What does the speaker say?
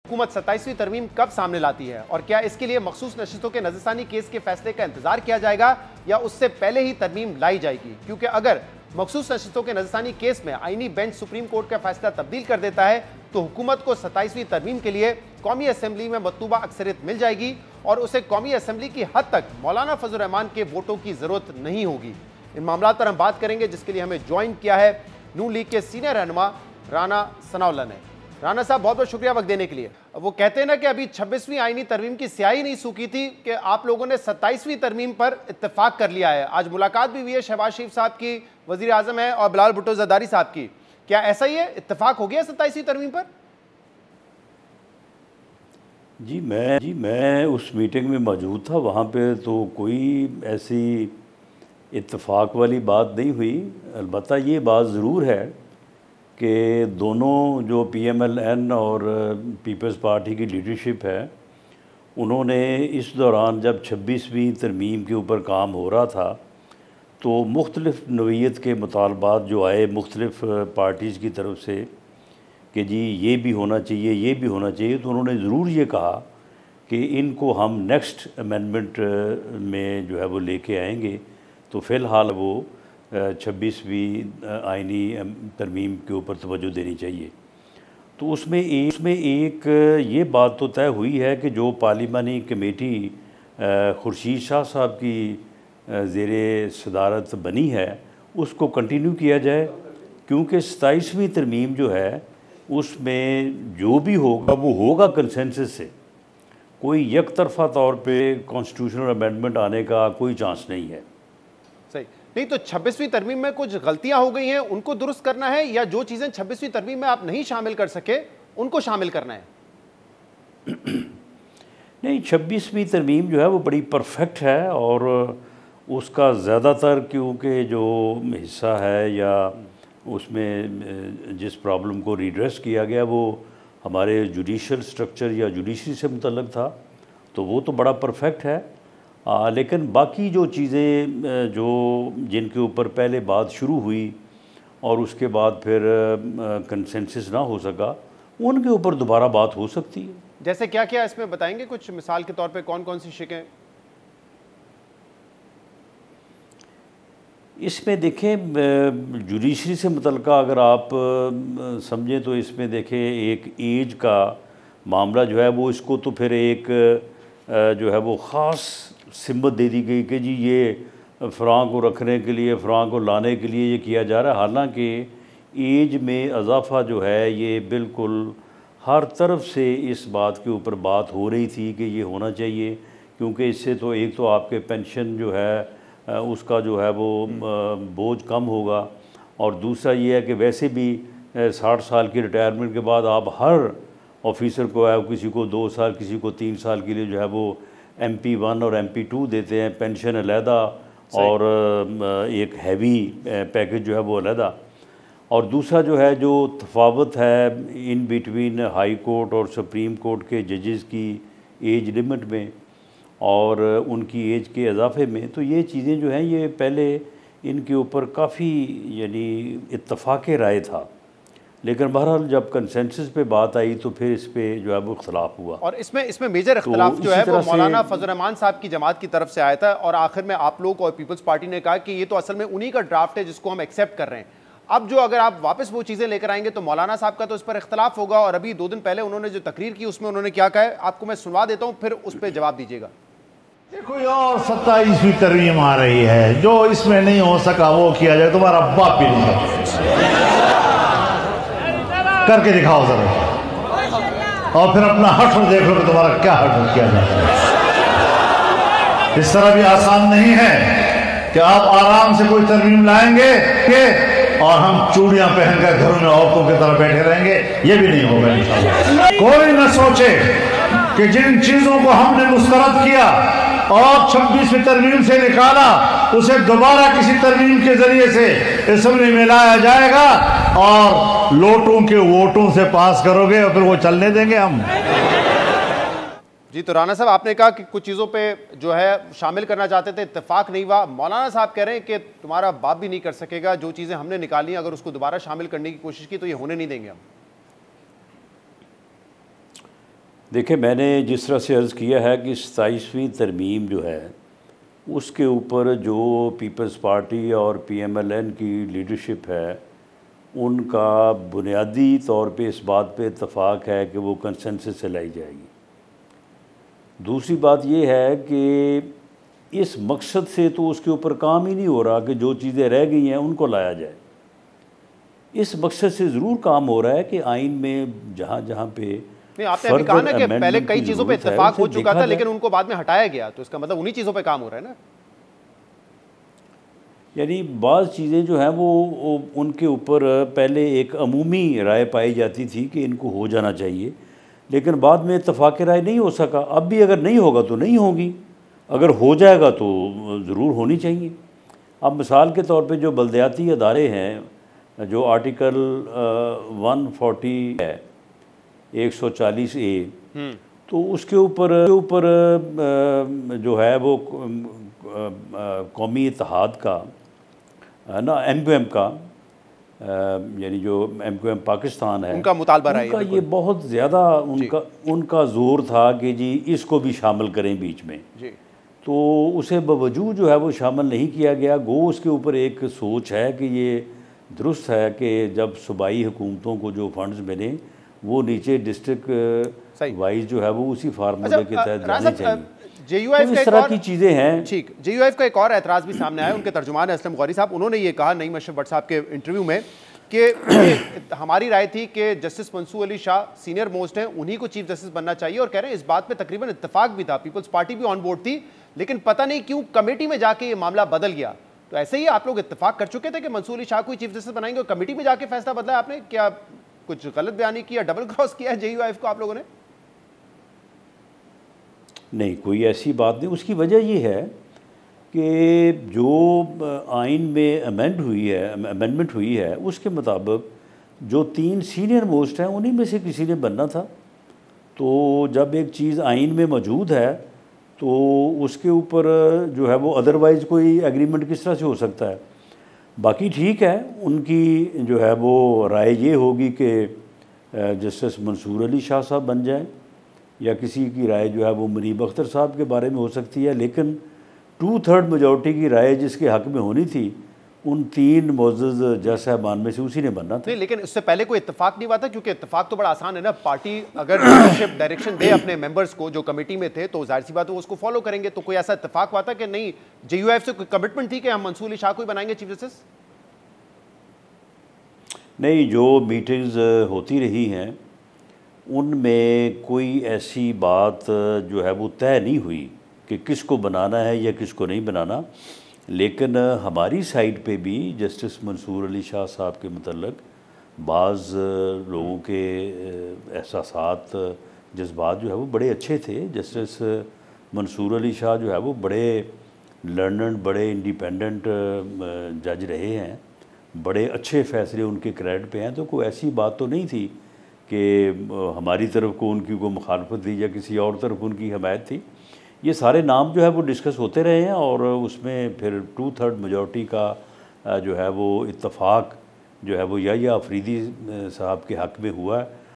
हुकूमत 27वीं तरमीम कब सामने लाती है और क्या इसके लिए मखसूस नशिस्तों के नजरसानी केस के फैसले का इंतजार किया जाएगा या उससे पहले ही तरमीम लाई जाएगी? क्योंकि अगर मखसूस नशिस्तों के नजरसानी केस में आईनी बेंच सुप्रीम कोर्ट का फैसला तब्दील कर देता है तो हुकूमत को 27वीं तरमीम के लिए कौमी असेंबली में मतलूबा अक्सरियत मिल जाएगी और उसे कौमी असेंबली की हद तक मौलाना फजल रहमान के वोटों की जरूरत नहीं होगी। इन मामलों पर हम बात करेंगे, जिसके लिए हमें ज्वाइन किया है नून लीग के सीनियर रहनुमा राना सनाउल्लाह ने। राना साहब, बहुत बहुत शुक्रिया वक्त देने के लिए। वो कहते हैं ना कि अभी 26वीं आईनी तरमीम की स्याही नहीं सूखी थी कि आप लोगों ने 27वीं तरमीम पर इत्तेफाक कर लिया है। आज मुलाकात भी हुई है शहबाज शरीफ साहब की, वजीर आजम है, और बिलावल भुट्टो ज़रदारी साहब की। क्या ऐसा ही है, इत्तेफाक हो गया 27वीं तरमीम पर? जी मैं उस मीटिंग में मौजूद था, वहाँ पे तो कोई ऐसी इत्तेफाक वाली बात नहीं हुई। अलबत्ता ये बात ज़रूर है कि दोनों जो PMLN और पीपल्स पार्टी की लीडरशिप है, उन्होंने इस दौरान जब 26वीं तरमीम के ऊपर काम हो रहा था तो मुख्तलिफ नौइयत के मुतालबात जो आए मुख्तलिफ पार्टीज़ की तरफ से कि जी ये भी होना चाहिए, ये भी होना चाहिए, तो उन्होंने ज़रूर ये कहा कि इनको हम नेक्स्ट अमेंडमेंट में जो है वो लेके आएंगे। तो फ़िलहाल वो 26वीं आइनी तरमीम के ऊपर तवज्जो देनी चाहिए। तो उसमें एक ये बात तो तय हुई है कि जो पार्लिमानी कमेटी खुर्शीद शाह साहब की ज़ेरे सदारत बनी है उसको कंटिन्यू किया जाए, क्योंकि 27वीं तरमीम जो है उसमें जो भी होगा वो होगा कंसेंसस से। कोई एक तरफा तौर पे कॉन्स्टिट्यूशनल अमेंडमेंट आने का कोई चांस नहीं है। सही नहीं, तो 26वीं तरमीम में कुछ गलतियां हो गई हैं, उनको दुरुस्त करना है, या जो चीजें 26वीं तरमीम में आप नहीं शामिल कर सके उनको शामिल करना है? नहीं, 26वीं तरमीम जो है वो बड़ी परफेक्ट है और उसका ज़्यादातर क्योंकि जो हिस्सा है या उसमें जिस प्रॉब्लम को रिड्रेस किया गया वो हमारे जुडिशल स्ट्रक्चर या जुडिशरी से मुतल्लक था, तो वो तो बड़ा परफेक्ट है। लेकिन बाकी जो चीज़ें जो जिनके ऊपर पहले बात शुरू हुई और उसके बाद फिर कंसेंसस ना हो सका, उनके ऊपर दोबारा बात हो सकती है। जैसे क्या क्या इसमें बताएंगे कुछ मिसाल के तौर पे, कौन कौन सी शिकें? इसमें देखें जुडिशरी से मुतल्लिक़ अगर आप समझें तो इसमें देखें एक एज का मामला जो है वो इसको तो फिर एक जो है वो ख़ास सिम्बत दे दी गई कि जी ये फ़लाँ को रखने के लिए, फ़लाँ को लाने के लिए ये किया जा रहा है। हालांकि एज में इजाफ़ा जो है ये बिल्कुल हर तरफ से इस बात के ऊपर बात हो रही थी कि ये होना चाहिए, क्योंकि इससे तो एक तो आपके पेंशन जो है उसका जो है वो बोझ कम होगा, और दूसरा ये है कि वैसे भी 60 साल की रिटायरमेंट के बाद आप हर ऑफिसर को है, किसी को 2 साल, किसी को 3 साल के लिए जो है वो MP1 और MP2 देते हैं, पेंशन अलहदा और एक हैवी पैकेज जो है वो अलहदा। और दूसरा जो है जो तफावत है इन बिटवीन हाई कोर्ट और सुप्रीम कोर्ट के जजेस की एज लिमिट में और उनकी एज के इजाफे में, तो ये चीज़ें जो हैं ये पहले इनके ऊपर काफ़ी यानी इत्तफाक़ राय था, लेकिन बहरहाल जब कंसेंसस पे बात आई तो फिर इस पे जो है वो इख्तलाफ हुआ। और इसमें मेजर इख्तलाफ जो है वो मौलाना फजल रहमान साहब की जमात की तरफ से आया था, और आखिर में आप लोग और पीपल्स पार्टी ने कहा कि ये तो असल में उन्हीं का ड्राफ्ट है जिसको हम एक्सेप्ट कर रहे हैं। अब जो अगर आप वापस वो चीज़ें लेकर आएंगे तो मौलाना साहब का तो इस पर इख्तलाफ होगा, और अभी 2 दिन पहले उन्होंने जो तकरीर की उसमें उन्होंने क्या कहा है आपको मैं सुनवा देता हूँ, फिर उस पर जवाब दीजिएगा। कोई और 27वीं तरमीम आ रही है, जो इसमें नहीं हो सका वो किया जाए, तुम्हारा बाप भी नहीं करके दिखाओ जरा, और फिर अपना हश्र देख लो कि तुम्हारा क्या हश्र किया जाता है। इस तरह भी आसान नहीं है कि आप आराम से कोई तरमीम लाएंगे और हम चूड़ियां पहनकर घरों में औरतों की तरह बैठे रहेंगे, ये भी नहीं होगा इंशाल्लाह। कोई न सोचे कि जिन चीजों को हमने मुस्तरद किया और 26वीं तरमीम से निकाला उसे दोबारा किसी तरमीम के जरिए से असेंबली में लाया जाएगा और लोटों के वोटों से पास करोगे और फिर वो चलने देंगे हम। जी, तो राना साहब आपने कहा कि कुछ चीज़ों पे जो है शामिल करना चाहते थे, इत्तेफाक नहीं हुआ। मौलाना साहब कह रहे हैं कि तुम्हारा बाप भी नहीं कर सकेगा, जो चीज़ें हमने निकाली अगर उसको दोबारा शामिल करने की कोशिश की तो ये होने नहीं देंगे हम। देखिए, मैंने जिस तरह से अर्ज़ किया है कि 27वीं तरमीम जो है उसके ऊपर जो पीपल्स पार्टी और PMLN की लीडरशिप है उनका बुनियादी तौर पे इस बात पे इत्तफाक है कि वो कंसेंसस से लाई जाएगी। दूसरी बात ये है कि इस मकसद से तो उसके ऊपर काम ही नहीं हो रहा कि जो चीज़ें रह गई हैं उनको लाया जाए। इस मकसद से ज़रूर काम हो रहा है कि आइन में जहाँ जहाँ पे नहीं, आपने अभी कहा ना कि पहले कई चीज़ों पे इत्तेफाक हो चुका था लेकिन उनको बाद में हटाया गया, तो इसका मतलब उन्हीं चीज़ों पे काम हो रहा है ना। यानी बाज़ चीज़ें जो हैं वो उनके ऊपर पहले एक अमूमी राय पाई जाती थी कि इनको हो जाना चाहिए, लेकिन बाद में इत्तफाक़ राय नहीं हो सका। अब भी अगर नहीं होगा तो नहीं होगी, अगर हो जाएगा तो ज़रूर होनी चाहिए। अब मिसाल के तौर पे जो बल्दियाती अदारे हैं, जो आर्टिकल 140 है 140A, तो उसके ऊपर जो है वो कौमी इत्तेहाद का ना MQM का, यानी जो MQM पाकिस्तान है उनका मुतालबा रहा है, उनका ये बहुत ज़्यादा उनका ज़ोर था कि जी इसको भी शामिल करें बीच में जी। तो उसे बावजूद जो है वो शामिल नहीं किया गया। गो उसके ऊपर एक सोच है कि ये दुरुस्त है कि जब सूबाई हुकूमतों को जो फंड्स मिले वो नीचे डिस्ट्रिक्ट वाइज जो है वो उसी फार्मूले के तहत जाने चाहिए। JUIF तो इस तरह की चीज़ें हैं। ठीक, JUIF का एक और एतराज़ भी सामने आया, उनके तर्जुमान असलम गौरी साहब, उन्होंने ये कहा नईम अशरफ भट्ट साहब के इंटरव्यू में कि हमारी राय थी कि justice Mansoor Ali Shah senior most हैं, उन्हीं को चीफ जस्टिस बनना चाहिए, और कह रहे हैं इस बात पे तकरीबन इत्तेफाक भी था, पीपल्स पार्टी भी ऑन बोर्ड थी, लेकिन पता नहीं क्यों कमेटी में जाके ये मामला बदल गया। तो ऐसे ही आप लोग इत्तेफाक कर चुके थे कि मंसूर अली शाह को चीफ जस्टिस बनाएंगे और कमेटी में जाके फैसला बदला आपने? क्या कुछ गलत बयानी किया, डबल क्रॉस किया है JUIF को आप लोगों ने? नहीं, कोई ऐसी बात नहीं। उसकी वजह ये है कि जो आइन में अमेंडमेंट हुई है उसके मुताबिक जो 3 सीनियर मोस्ट हैं उन्हीं में से किसी ने बनना था। तो जब एक चीज़ आइन में मौजूद है तो उसके ऊपर जो है वो अदरवाइज़ कोई एग्रीमेंट किस तरह से हो सकता है। बाकी ठीक है, उनकी जो है वो राय ये होगी कि जस्टिस मंसूर अली शाह साहब बन जाएं, या किसी की राय जो है वो मुनीब अख्तर साहब के बारे में हो सकती है, लेकिन 2/3 मेजॉरिटी की राय जिसके हक़ में होनी थी उन 3 मोअज़्ज़ज़ जज साहबान में से उसी ने बनना था। नहीं, लेकिन उससे पहले कोई इत्तेफाक नहीं हुआ था, क्योंकि इत्तेफाक तो बड़ा आसान है ना, पार्टी अगर लीडरशिप डायरेक्शन दे अपने मेंबर्स को जो कमेटी में थे तो जाहिर सी बात है वो उसको फॉलो करेंगे। तो कोई ऐसा इत्तेफाक हुआ था कि नहीं JUIF से कोई कमिटमेंट थी कि हम मंसूर अली शाह को ही बनाएंगे चीफ जस्टिस? नहीं, जो मीटिंग्स होती रही हैं उनमें कोई ऐसी बात जो है वो तय नहीं हुई कि किसको बनाना है या किसको नहीं बनाना, लेकिन हमारी साइड पे भी जस्टिस मंसूर अली शाह साहब के मतलब बाज़ लोगों के एहसासात जज्बात जो है वो बड़े अच्छे थे। जस्टिस मंसूर अली शाह जो है वो बड़े लर्नड, बड़े इंडिपेंडेंट जज रहे हैं, बड़े अच्छे फ़ैसले उनके क्रेडिट पे हैं। तो कोई ऐसी बात तो नहीं थी कि हमारी तरफ को उनकी कोई मुखालफत थी या किसी और तरफ उनकी हमायत थी। ये सारे नाम जो है वो डिस्कस होते रहे हैं और उसमें फिर 2/3 मेजॉरिटी का जो है वो इत्तफाक जो है वो या अफरीदी साहब के हक़ में हुआ है।